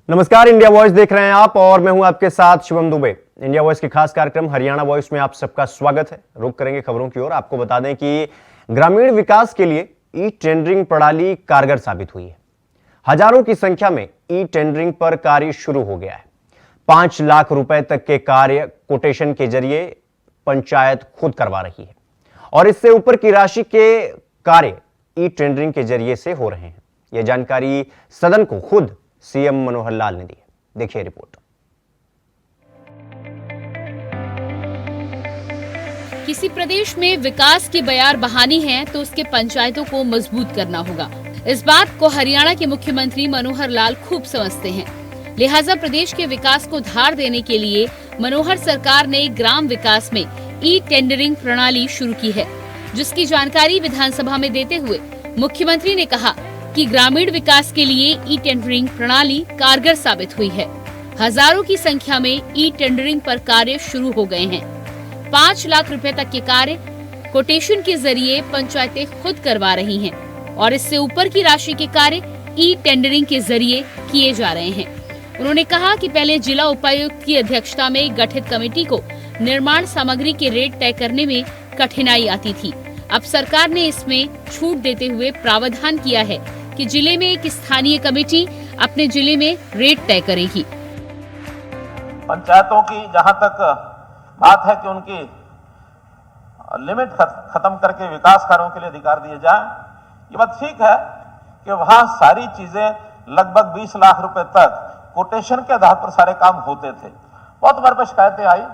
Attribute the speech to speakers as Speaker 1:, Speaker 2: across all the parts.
Speaker 1: नमस्कार, India voice देख रहे हैं आप और मैं हूं आपके साथ शिवम दुबे। इंडिया वॉइस के खास कार्यक्रम हरियाणा वॉइस में आप सबका स्वागत है। रुक करेंगे खबरों की ओर। आपको बता दें कि ग्रामीण विकास के लिए ई टेंडरिंग प्रणाली कारगर साबित हुई है। हजारों की संख्या में ई टेंडरिंग पर कार्य शुरू हो गया है। 5 लाख रुपए तक के कार्य कोटेशन के जरिए पंचायत खुद करवा रही है और इससे ऊपर की राशि के कार्य ई टेंडरिंग के जरिए से हो रहे हैं। यह जानकारी सदन को खुद सीएम मनोहर लाल ने दी है। देखिए रिपोर्ट।
Speaker 2: किसी प्रदेश में विकास की बयार बहानी है तो उसके पंचायतों को मजबूत करना होगा। इस बात को हरियाणा के मुख्यमंत्री मनोहर लाल खूब समझते हैं। लिहाजा प्रदेश के विकास को धार देने के लिए मनोहर सरकार ने ग्राम विकास में ई टेंडरिंग प्रणाली शुरू की है, जिसकी जानकारी विधानसभा में देते हुए मुख्यमंत्री ने कहा कि ग्रामीण विकास के लिए ई टेंडरिंग प्रणाली कारगर साबित हुई है। हजारों की संख्या में ई टेंडरिंग पर कार्य शुरू हो गए हैं। 5 लाख रुपए तक के कार्य कोटेशन के जरिए पंचायतें खुद करवा रही हैं और इससे ऊपर की राशि के कार्य ई टेंडरिंग के जरिए किए जा रहे हैं। उन्होंने कहा कि पहले जिला उपायुक्त की अध्यक्षता में गठित कमेटी को निर्माण सामग्री के रेट तय करने में कठिनाई आती थी। अब सरकार ने इसमें छूट देते हुए प्रावधान किया है कि जिले में एक स्थानीय कमेटी अपने जिले में रेट तय करेगी।
Speaker 3: पंचायतों की जहां तक बात है कि उनकी लिमिट खत्म करके विकास कार्यों के लिए अधिकार दिए जाए, ये बात ठीक है कि वहां सारी चीजें लगभग 20 लाख रुपए तक कोटेशन के आधार पर सारे काम होते थे। बहुत बार पर शिकायतें आई।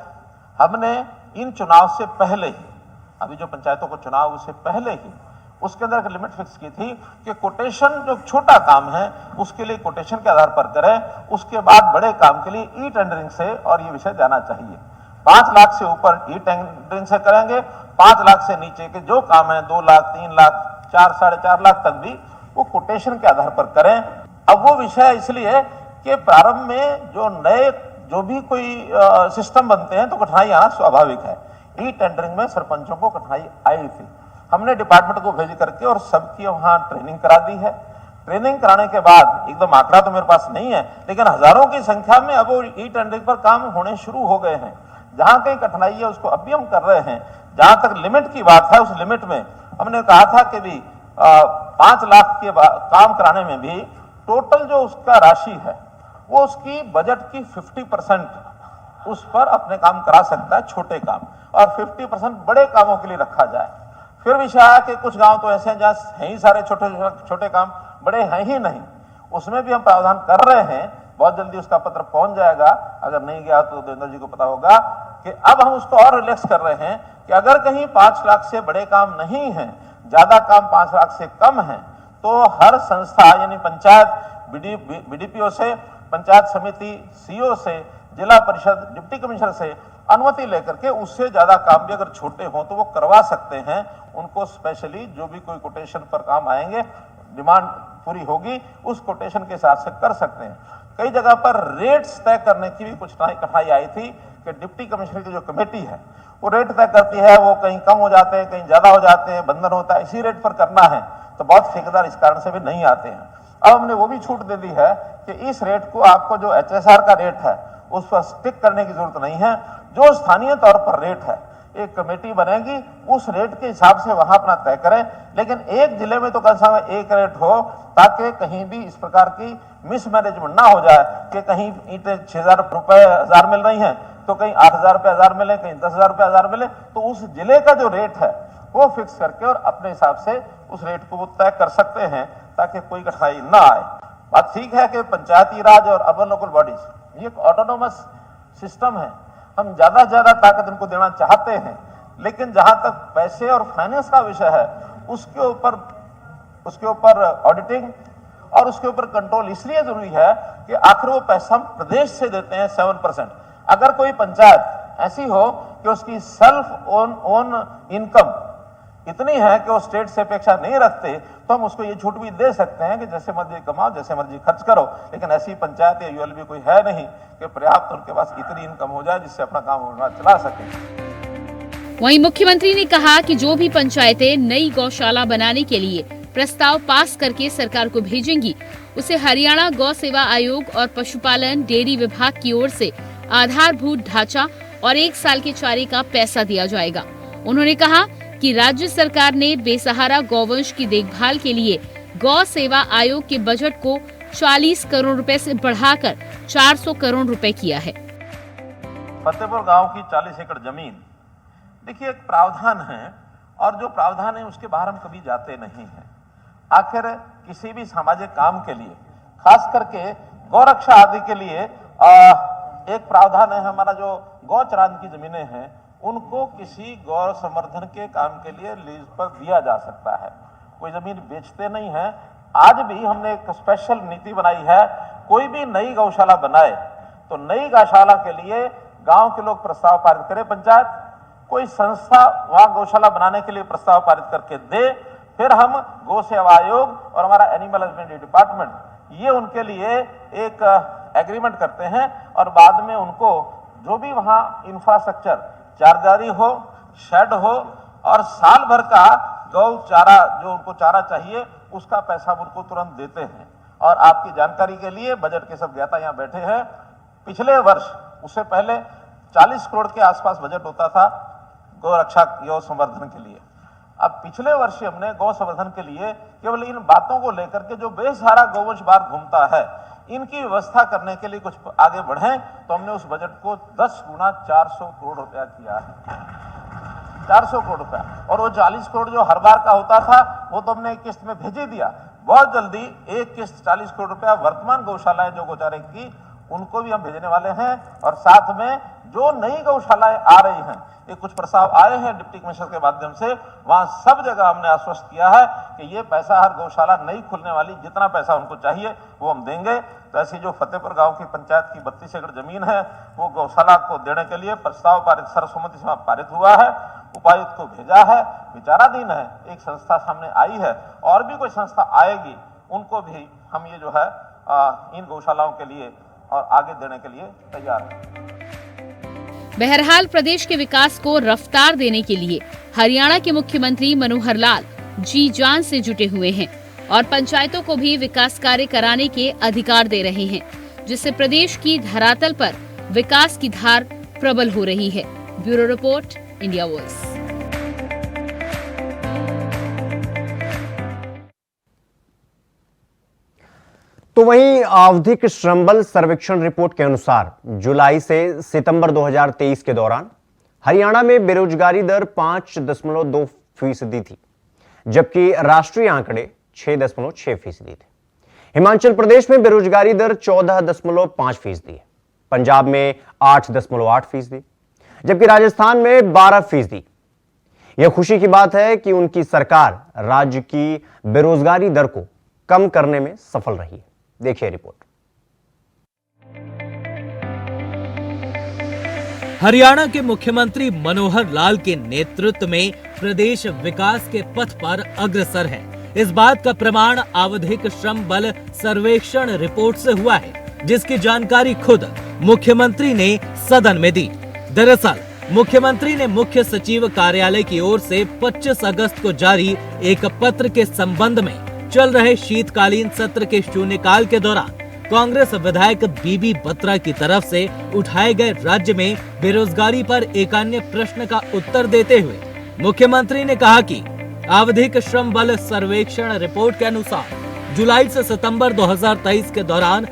Speaker 3: हमने इन चुनाव से पहले ही, अभी जो पंचायतों को चुनाव उससे पहले ही उसके अंदर एक लिमिट फिक्स की थी कि कोटेशन जो छोटा काम है उसके लिए कोटेशन के आधार पर करें, उसके बाद बड़े काम के लिए ई टेंडरिंग से और ये विषय जाना चाहिए। 5 लाख से ऊपर ई टेंडरिंग से करेंगे, 5 लाख से नीचे के जो काम है 2 लाख, 3 लाख, 4, 4.5 लाख तक भी वो कोटेशन के आधार पर करें। अब वो विषय इसलिए कि प्रारंभ में जो भी कोई सिस्टम बनते हैं तो कठिनाई आना स्वाभाविक है। ई टेंडरिंग में सरपंचों को कठिनाई आई थी। हमने डिपार्टमेंट को भेज करके और सबकी वहां ट्रेनिंग करा दी है। ट्रेनिंग कराने के बाद एकदम आंकड़ा तो मेरे पास नहीं है, लेकिन हजारों की संख्या में अब ई टेंडरिंग पर काम होने शुरू हो गए हैं। जहां कहीं कठिनाई है उसको अब भी हम कर रहे हैं। जहां तक लिमिट की बात है, उस लिमिट में हमने कहा था कि भी 5 लाख के काम कराने में भी टोटल जो उसका राशि है वो उसकी बजट की 50% उस पर अपने काम करा सकता है, छोटे काम, और 50% बड़े कामों के लिए रखा जाए। फिर विषय आया कि कुछ गांव तो ऐसे हैं जहां है ही सारे छोटे छोटे काम, बड़े हैं ही नहीं। उसमें भी हम प्रावधान कर रहे हैं। बहुत जल्दी उसका पत्र पहुंच जाएगा। अगर नहीं गया तो देवेंद्र जी को पता होगा कि अब हम उसको और रिलैक्स कर रहे हैं कि अगर कहीं 5 लाख से बड़े काम नहीं है, ज्यादा काम 5 लाख से कम है, तो हर संस्था यानी पंचायत बीडीपीओ से, पंचायत समिति सीओ से, जिला परिषद डिप्टी कमिश्नर से अनुमति लेकर के उससे ज्यादा काम भी अगर छोटे हों तो वो करवा सकते हैं। उनको स्पेशली जो भी कोई कोटेशन पर काम आएंगे, डिमांड पूरी होगी, उस कोटेशन के हिसाब से कर सकते हैं। कई जगह पर रेट्स तय करने की भी कुछ कठिनाई आई थी कि डिप्टी कमिश्नर की जो कमेटी है वो रेट तय करती है, वो कहीं कम हो जाते हैं, कहीं ज्यादा हो जाते हैं, बंधन होता है। इसी रेट पर करना है तो बहुत ठेकेदार इस कारण से भी नहीं आते हैं। अब हमने वो भी छूट दे दी है कि इस रेट को आपको जो HSR का रेट है उस पर स्टिक करने की जरूरत नहीं है। जो स्थानीय तौर पर रेट है, एक कमेटी बनेगी, उस रेट के हिसाब से वहां अपना तय करें। लेकिन एक जिले में तो कम से कम एक रेट हो, ताकि कहीं भी इस प्रकार की मिसमैनेजमेंट ना हो जाए कि कहीं ईंटें 6,000 रुपए 1000 मिल रही हैं तो कहीं 8,000 रुपए 1000 मिले, कहीं 10,000 रुपए 1000 मिले। तो उस जिले का जो रेट है वो फिक्स करके और अपने हिसाब से उस रेट को वो तय कर सकते हैं ताकि कोई कठिनाई ना आए। बात ठीक है कि पंचायती राज और अर्बन लोकल बॉडीज ये एक ऑटोनोमस सिस्टम है। हम ज्यादा से ज्यादा ताकत इनको देना चाहते हैं, लेकिन जहां तक पैसे और फाइनेंस का विषय है उसके ऊपर ऑडिटिंग और उसके ऊपर कंट्रोल इसलिए जरूरी है कि आखिर वो पैसा हम प्रदेश से देते हैं 7%। अगर कोई पंचायत ऐसी हो कि उसकी सेल्फ ओन इनकम इतनी है कि वो स्टेट से अपेक्षा नहीं रखते, तो हम उसको ये छूट भी दे सकते हैं कि जैसे मर्जी कमाओ, जैसे मर्जी खर्च करो। लेकिन ऐसी पंचायत या यूएलबी कोई है नहीं कि पर्याप्त उनके पास इतनी इनकम हो जाए जिससे अपना काम चला सके।
Speaker 2: वहीं मुख्यमंत्री ने कहा कि जो भी पंचायतें नई गौशाला बनाने के लिए प्रस्ताव पास करके सरकार को भेजेंगी, उसे हरियाणा गौ सेवा आयोग और पशुपालन डेयरी विभाग की ओर से आधारभूत ढांचा और 1 साल के चारे का पैसा दिया जाएगा। उन्होंने कहा कि राज्य सरकार ने बेसहारा गौवंश की देखभाल के लिए गौ सेवा आयोग के बजट को 40 करोड़ रुपए से बढ़ाकर 400 करोड़ रुपए किया है।
Speaker 3: फतेहपुर गांव की 40 एकड़ जमीन, देखिए एक प्रावधान है और जो प्रावधान है उसके बाहर हम कभी जाते नहीं हैं। आखिर किसी भी सामाजिक काम के लिए, खास करके गौरक्षा आदि के लिए एक प्रावधान है। हमारा जो गौ चरान की जमीनें हैं उनको किसी गौ संवर्धन के काम के लिए लीज पर दिया जा सकता है, कोई जमीन बेचते नहीं है। आज भी हमने एक स्पेशल नीति बनाई है, कोई भी नई गौशाला बनाए तो नई गौशाला के लिए गांव के लोग प्रस्ताव पारित करें, पंचायत कोई संस्था वहां गौशाला बनाने के लिए प्रस्ताव पारित करके दे, फिर हम गौ सेवा आयोग और हमारा एनिमल हस्बेंड्री डिपार्टमेंट ये उनके लिए एक एग्रीमेंट करते हैं और बाद में उनको जो भी वहां इंफ्रास्ट्रक्चर, चारदारी हो, शेड हो और साल भर का गौ चारा जो उनको चारा चाहिए उसका पैसा उनको तुरंत देते हैं। और आपकी जानकारी के लिए बजट के सब ज्ञाता यहाँ बैठे हैं, पिछले वर्ष उससे पहले 40 करोड़ के आसपास बजट होता था गौ रक्षा, गौ संवर्धन के लिए। अब पिछले वर्ष हमने गौ संवर्धन के लिए केवल इन बातों को लेकर के जो बेसहारा गौवंश बाहर घूमता है इनकी व्यवस्था करने के लिए कुछ आगे बढ़े तो हमने उस बजट को 10 गुना 400 करोड़ रुपया किया है, 400 करोड़ रुपया। और वो 40 करोड़ जो हर बार का होता था वो तो हमने एक किस्त में भेज ही दिया। बहुत जल्दी एक किस्त 40 करोड़ रुपया वर्तमान गौशालाएं जो गौचारे की उनको भी हम भेजने वाले हैं। और साथ में जो नई गौशालाएं आ रही हैं, ये कुछ प्रस्ताव आए हैं डिप्टी कमिश्नर के माध्यम से, वहां सब जगह हमने आश्वस्त किया है कि ये पैसा हर गौशाला नई खुलने वाली जितना पैसा उनको चाहिए वो हम देंगे। तो ऐसी जो फतेहपुर गांव की पंचायत की 32 एकड़ जमीन है वो गौशाला को देने के लिए प्रस्ताव पारित सर्वसम्मति से पारित हुआ है, उपायुक्त को भेजा है, विचाराधीन है। एक संस्था सामने आई है और भी कोई संस्था आएगी, उनको भी हम ये जो है इन गौशालाओं के लिए और आगे देने के लिए तैयार है।
Speaker 2: बहरहाल प्रदेश के विकास को रफ्तार देने के लिए हरियाणा के मुख्यमंत्री मनोहर लाल जी जान से जुटे हुए हैं और पंचायतों को भी विकास कार्य कराने के अधिकार दे रहे हैं, जिससे प्रदेश की धरातल पर विकास की धार प्रबल हो रही है। Bureau report, India voice.
Speaker 1: तो वहीं आवधिक श्रम बल सर्वेक्षण रिपोर्ट के अनुसार जुलाई से सितंबर 2023 के दौरान हरियाणा में बेरोजगारी दर 5.2% थी, जबकि राष्ट्रीय आंकड़े 6.6% थे। हिमाचल प्रदेश में बेरोजगारी दर 14.5% है, पंजाब में 8.8%, जबकि राजस्थान में 12%। यह खुशी की बात है कि उनकी सरकार राज्य की बेरोजगारी दर को कम करने में सफल रही है। देखिए रिपोर्ट।
Speaker 4: हरियाणा के मुख्यमंत्री मनोहर लाल के नेतृत्व में प्रदेश विकास के पथ पर अग्रसर है। इस बात का प्रमाण आवधिक श्रम बल सर्वेक्षण रिपोर्ट से हुआ है, जिसकी जानकारी खुद मुख्यमंत्री ने सदन में दी। दरअसल मुख्यमंत्री ने मुख्य सचिव कार्यालय की ओर से 25 अगस्त को जारी एक पत्र के संबंध में चल रहे शीतकालीन सत्र के शून्यकाल के दौरान कांग्रेस विधायक बीबी बत्रा की तरफ से उठाए गए राज्य में बेरोजगारी पर एक अन्य प्रश्न का उत्तर देते हुए मुख्यमंत्री ने कहा कि आवधिक श्रम बल सर्वेक्षण रिपोर्ट के अनुसार जुलाई से सितंबर 2023 के दौरान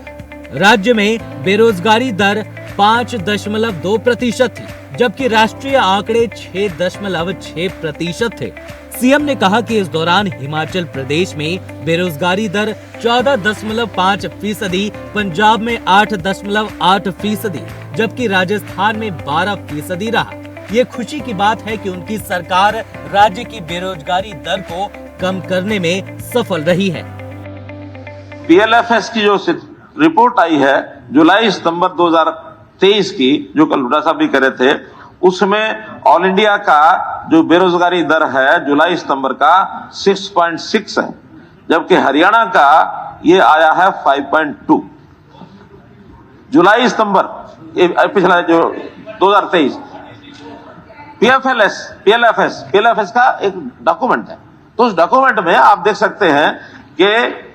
Speaker 4: राज्य में बेरोजगारी दर 5.2% थी, जबकि राष्ट्रीय आंकड़े 6.6% थे। सीएम ने कहा कि इस दौरान हिमाचल प्रदेश में बेरोजगारी दर 14.5%, पंजाब में 8.8%, जबकि राजस्थान में 12% रहा। ये खुशी की बात है कि उनकी सरकार राज्य की बेरोजगारी दर को कम करने में सफल रही है।
Speaker 3: पीएलएफएस की जो रिपोर्ट आई है जुलाई सितंबर 2023 की, जो कल हुड्डा साहब भी कर रहे थे, उसमें ऑल इंडिया का जो बेरोजगारी दर है जुलाई सितंबर का 6.6 है, जबकि हरियाणा का ये आया है 5.2। जुलाई सितंबर पिछला जो 2023 पीएलएफएस का एक डॉक्यूमेंट है, तो उस डॉक्यूमेंट में आप देख सकते हैं कि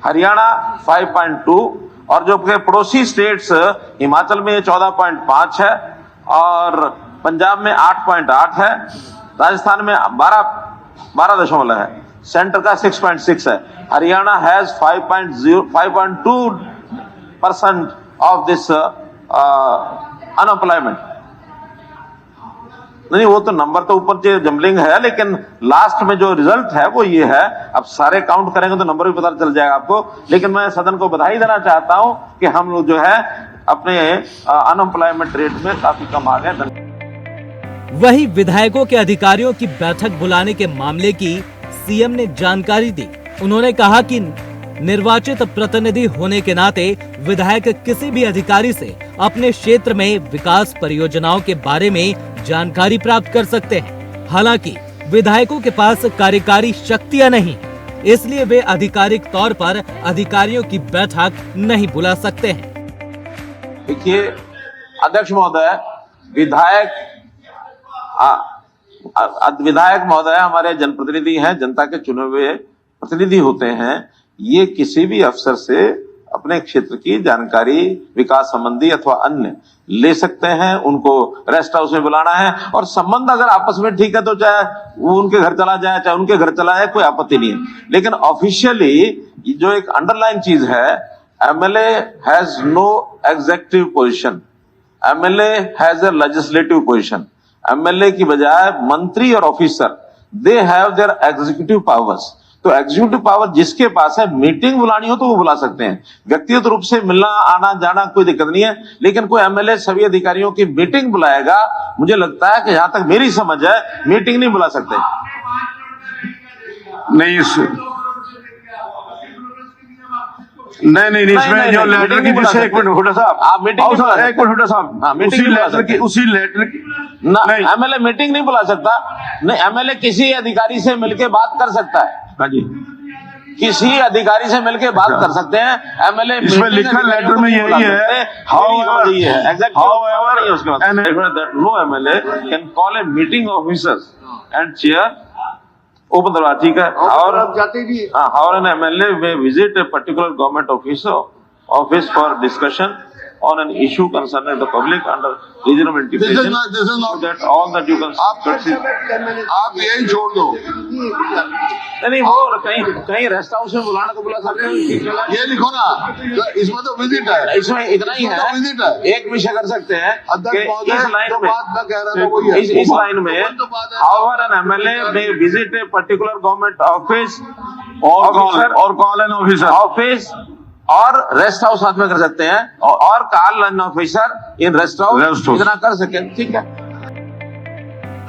Speaker 3: हरियाणा 5.2 और जो के पड़ोसी स्टेट्स हिमाचल में 14.5 है और पंजाब में 8.8 है, राजस्थान में 12.0 है, सेंटर का 6.6 है। Haryana has 5.2% of this unemployment. नहीं, वो तो नंबर तो ऊपर से जम्बलिंग है, लेकिन लास्ट में जो रिजल्ट है वो ये है। अब सारे काउंट करेंगे तो नंबर भी पता चल जाएगा आपको, लेकिन मैं सदन को बधाई देना चाहता हूं कि हम लोग जो है अपने अनएम्प्लॉयमेंट रेट में काफी कम आ गए।
Speaker 4: वहीं विधायकों के अधिकारियों की बैठक बुलाने के मामले की सीएम ने जानकारी दी। उन्होंने कहा कि निर्वाचित प्रतिनिधि होने के नाते विधायक किसी भी अधिकारी से अपने क्षेत्र में विकास परियोजनाओं के बारे में जानकारी प्राप्त कर सकते हैं। हालांकि विधायकों के पास कार्यकारी शक्तियां नहीं, इसलिए वे आधिकारिक तौर पर अधिकारियों की बैठक नहीं बुला सकते हैं।
Speaker 3: देखिए अध्यक्ष महोदय, विधायक महोदय हमारे जनप्रतिनिधि हैं, जनता के चुने हुए प्रतिनिधि होते हैं। ये किसी भी अफसर से अपने क्षेत्र की जानकारी विकास संबंधी अथवा अन्य ले सकते हैं। उनको रेस्ट हाउस में बुलाना है और संबंध अगर आपस में ठीक है तो चाहे वो उनके घर चला जाए चाहे उनके घर चला जाए, कोई आपत्ति नहीं है। लेकिन ऑफिशियली जो एक अंडरलाइन चीज है, MLA has no executive position, MLA has a legislative position. MLA की बजाय मंत्री और officer they have their executive powers. तो एग्जीक्यूटिव पावर जिसके पास है, मीटिंग बुलानी हो तो वो बुला सकते हैं। व्यक्तिगत रूप से मिलना आना जाना कोई दिक्कत नहीं है, लेकिन कोई एमएलए सभी अधिकारियों की मीटिंग बुलाएगा, मुझे लगता है कि जहां तक मेरी समझ है मीटिंग नहीं बुला सकते।
Speaker 5: नहीं इसमें जो लेटर की जिससे एक मिनट हुड्डा साहब,
Speaker 3: आप मीटिंग
Speaker 5: एक मिनट हुड्डा साहब, उसी लेटर की
Speaker 3: ना एमएलए मीटिंग नहीं बुला सकता। नहीं, एमएलए किसी अधिकारी से मिलकर बात कर सकता है।
Speaker 5: हाँ जी,
Speaker 3: किसी अधिकारी से मिलकर बात कर सकते हैं। एमएलए
Speaker 5: इसमें लिखा लेटर में यही है,
Speaker 3: no MLA can call a meeting officers and chair open darbar, ठीक है। और
Speaker 6: जाते भी
Speaker 3: how an MLA way visit a particular government office for discussion on an issue concerning the public under regional intimidation,
Speaker 6: this is not
Speaker 3: that all that you can
Speaker 6: आप यही छोड़ दो।
Speaker 3: नहीं वो कहीं रेस्ट हाउस में बुलाना तो बुला सकते हैं।
Speaker 6: ये लिखो ना, इसमें तो विजिट है,
Speaker 3: इसमें इतना ही है,
Speaker 6: विजिट है।
Speaker 3: एक विषय कर सकते हैं कि इस लाइन में,
Speaker 6: बात मैं कह रहा था वही है।
Speaker 3: इस लाइन में however an MLA may visit a particular government office
Speaker 5: और कॉल एन
Speaker 3: ऑफिस और रेस्ट हाउस साथ में कर सकते हैं, और call an officer in rest house इतना कर सके, ठीक है।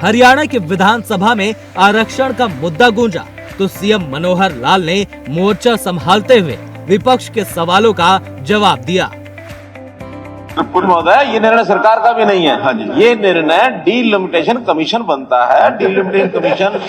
Speaker 4: हरियाणा के विधानसभा में आरक्षण का मुद्दा गूंजा तो सीएम मनोहर लाल ने मोर्चा संभालते हुए विपक्ष के सवालों का जवाब दिया।
Speaker 3: महोदय, ये निर्णय सरकार का भी नहीं है। हाँ जी, ये निर्णय डीलिमिटेशन कमीशन बनता है। डीलिमिटेशन कमीशन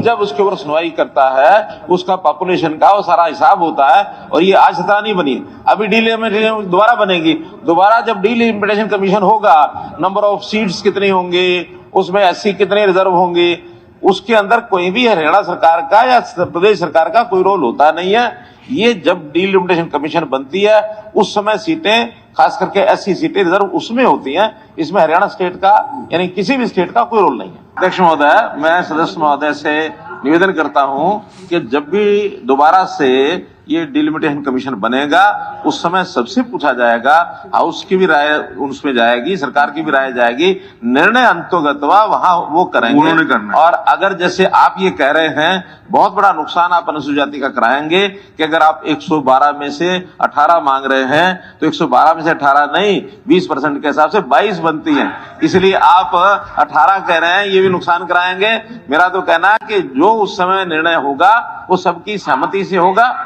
Speaker 3: जब उसके ऊपर सुनवाई करता है, उसका पॉपुलेशन का वो सारा हिसाब होता है। और ये आज सत्रह नहीं बनी, अभी डीलिमिटेशन दोबारा बनेगी। दोबारा जब डीलिमिटेशन कमीशन होगा, नंबर ऑफ सीट्स कितनी होंगी, उसमें एससी कितने रिजर्व होंगे, उसके अंदर कोई भी हरियाणा सरकार का या प्रदेश सरकार का कोई रोल होता नहीं है। ये जब डीलिमिटेशन कमीशन बनती है उस समय सीटें, खास करके एससी सीटें रिजर्व उसमें होती हैं। इसमें हरियाणा स्टेट का यानी किसी भी स्टेट का कोई रोल नहीं है। अध्यक्ष महोदय, मैं सदस्य महोदय से निवेदन करता हूं कि जब भी दोबारा से ये डिलिमिटेशन कमीशन बनेगा उस समय सबसे पूछा जाएगा, हाउस की भी राय उसमें जाएगी, सरकार की भी राय जाएगी, निर्णय अंतोगतवा वहां वो करेंगे।
Speaker 5: उन्होंने करना है।
Speaker 3: और अगर जैसे आप ये कह रहे हैं बहुत बड़ा नुकसान आप अनुसूचित जाति का कराएंगे कि अगर आप 112 में से 18 मांग रहे हैं तो 112 में से 18 नहीं 20% के हिसाब से 22 बनती हैं, इसलिए आप 18 कह रहे हैं, ये भी नुकसान कराएंगे। मेरा तो कहना है कि जो उस समय निर्णय होगा वो सबकी सहमति से होगा।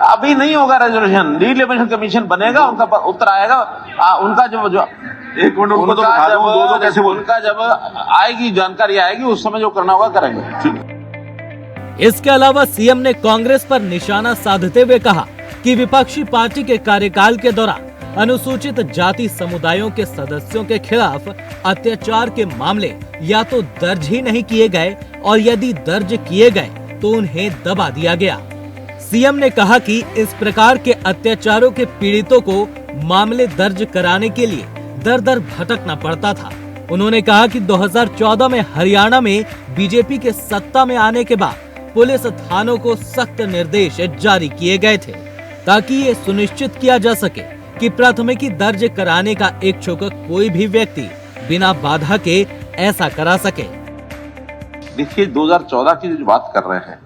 Speaker 3: अभी नहीं होगा रेजोल्यूशन, डीलिमिटेशन कमीशन बनेगा, उनका उत्तर आएगा, उनका जो
Speaker 5: एक मिनट उनको तो बता दूं, दो कैसे बोल,
Speaker 3: उनका जब आएगी जानकारी आएगी उस समय जो करना होगा करेंगे।
Speaker 4: इसके अलावा सीएम ने कांग्रेस पर निशाना साधते हुए कहा कि विपक्षी पार्टी के कार्यकाल के दौरान अनुसूचित जाति समुदायों के सदस्यों के खिलाफ अत्याचार के मामले या तो दर्ज ही नहीं किए गए और यदि दर्ज किए गए तो उन्हें दबा दिया गया। सीएम ने कहा कि इस प्रकार के अत्याचारों के पीड़ितों को मामले दर्ज कराने के लिए दर दर भटकना पड़ता था। उन्होंने कहा कि 2014 में हरियाणा में बीजेपी के सत्ता में आने के बाद पुलिस थानों को सख्त निर्देश जारी किए गए थे ताकि ये सुनिश्चित किया जा सके कि प्राथमिकी दर्ज कराने का इच्छुक कोई भी व्यक्ति बिना बाधा के ऐसा करा सके।
Speaker 3: देखिए 2014 की जो बात कर रहे हैं,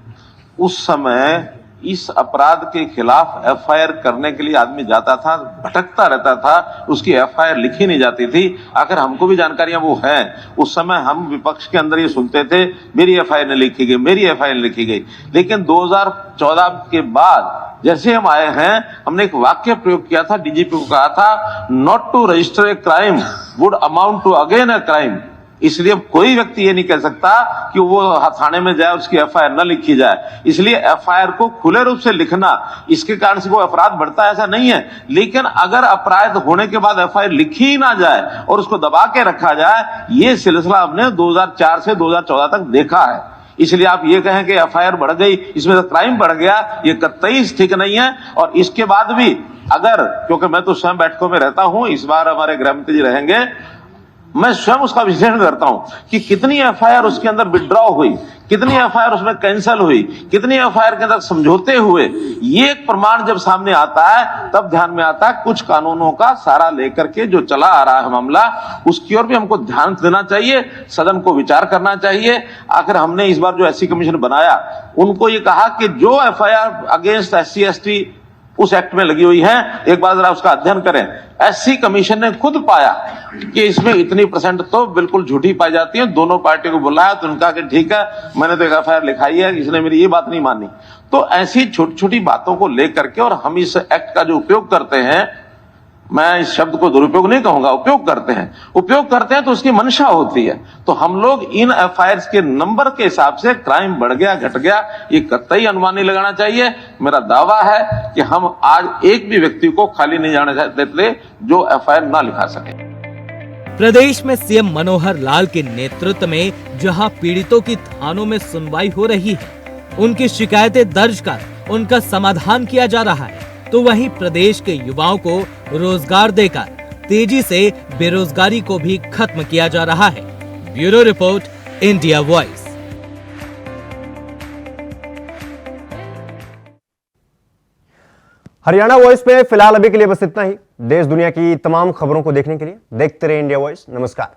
Speaker 3: उस समय इस अपराध के खिलाफ एफआईआर करने के लिए आदमी जाता था, भटकता रहता था, उसकी एफआईआर लिखी नहीं जाती थी। आखिर हमको भी जानकारियां वो हैं। उस समय हम विपक्ष के अंदर ये सुनते थे, मेरी एफआईआर नहीं लिखी गई, मेरी एफआईआर नहीं लिखी गई। लेकिन 2014 के बाद जैसे हम आए हैं, हमने एक वाक्य प्रयोग किया था, डीजीपी को कहा था, not to register a crime would amount to again a crime. इसलिए अब कोई व्यक्ति ये नहीं कह सकता कि वो थाने में जाए, उसकी एफआईआर न लिखी जाए। इसलिए एफआईआर को खुले रूप से लिखना, इसके कारण से कोई अपराध बढ़ता है ऐसा नहीं है। लेकिन अगर अपराध होने के बाद एफआईआर लिखी ही ना जाए और उसको दबा के रखा जाए, ये सिलसिला हमने 2004 से 2014 तक देखा है। इसलिए आप ये कहें कि एफआईआर बढ़ गई, इसमें तो क्राइम बढ़ गया, ये कतई ठीक नहीं है। और इसके बाद भी अगर, क्योंकि मैं तो स्वयं बैठकों में रहता हूं, इस बार हमारे गृहमंत्री जी रहेंगे, मैं स्वयं उसका विश्लेषण करता हूं कि कितनी एफआईआर उसके अंदर विड्रॉ हुई, कितनी एफआईआर उसमें कैंसिल हुई, कितनी एफआईआर के अंदर समझौते हुए। ये एक प्रमाण जब सामने आता है तब ध्यान में आता है कुछ कानूनों का सारा लेकर के जो चला आ रहा है मामला, उसकी ओर भी हमको ध्यान देना चाहिए, सदन को विचार करना चाहिए। आखिर हमने इस बार जो एससी कमीशन बनाया, उनको ये कहा कि जो एफआईआर अगेंस्ट एससी एसटी उस एक्ट में लगी हुई है, एक बार जरा उसका अध्ययन करें। एससी कमीशन ने खुद पाया कि इसमें इतनी % तो बिल्कुल झूठी पाई जाती है। दोनों पार्टियों को बुलाया तो उनका कि ठीक है, मैंने तो एक एफआईआर लिखाई है, इसने मेरी ये बात नहीं मानी। तो ऐसी छोटी छोटी बातों को लेकर के, और हम इस एक्ट का जो उपयोग करते हैं, मैं इस शब्द को दुरुपयोग नहीं कहूंगा, उपयोग करते हैं तो उसकी मंशा होती है। तो हम लोग इन एफआईआर के नंबर के हिसाब से क्राइम बढ़ गया घट गया, ये कतई अनुमान नहीं लगाना चाहिए। मेरा दावा है कि हम आज एक भी व्यक्ति को खाली नहीं जाने देते जो एफआईआर ना लिखा सके।
Speaker 4: प्रदेश में सीएम मनोहर लाल के नेतृत्व में जहां पीड़ितों की थानों में सुनवाई हो रही है, उनकी शिकायतें दर्ज कर उनका समाधान किया जा रहा है, तो वहीं प्रदेश के युवाओं को रोजगार देकर तेजी से बेरोजगारी को भी खत्म किया जा रहा है। Bureau report, India voice.
Speaker 1: Haryana voice में फिलहाल अभी के लिए बस इतना ही। देश दुनिया की तमाम खबरों को देखने के लिए देखते रहिए इंडिया वॉइस। नमस्कार।